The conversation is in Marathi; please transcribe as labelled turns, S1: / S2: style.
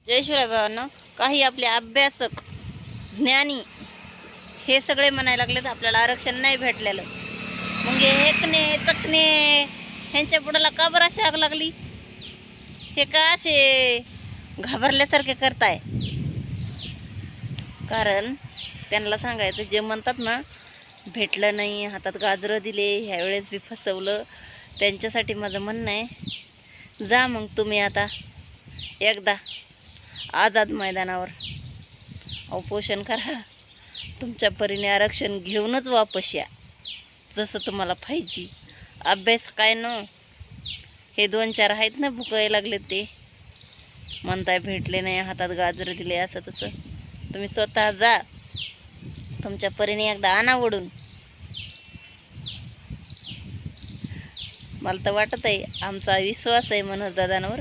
S1: जय शिवराय भावांनो. काही आपले अभ्यासक ज्ञानी हे सगळे म्हणायला लागलेत आपल्याला आरक्षण नाही भेटलेलं. मग हे हेकणे चकणे ह्यांच्या पुढाला का बरं अशी आग लागली? हे का असे घाबरल्यासारखे करताय? कारण त्यांना सांगायचं, जे म्हणतात ना भेटलं नाही, हातात गाजरं दिले, ह्यावेळेस बी फसवलं, त्यांच्यासाठी माझं म्हणणं आहे, जा मग तुम्ही आता एकदा आझाद मैदानावर उपोषण करा. तुमच्या परीने आरक्षण घेऊनच वापस या, जसं तुम्हाला पाहिजे. अभ्यास काय न हे 2-4 आहेत ना भुकायला लागले, ते म्हणताय भेटले नाही, हातात गाजर दिले, असं तसं. तुम्ही स्वतः जा, तुमच्या परीने एकदा आणा ओढून. मला तर वाटत आहे, आमचा विश्वास आहे मनोज दादांवर,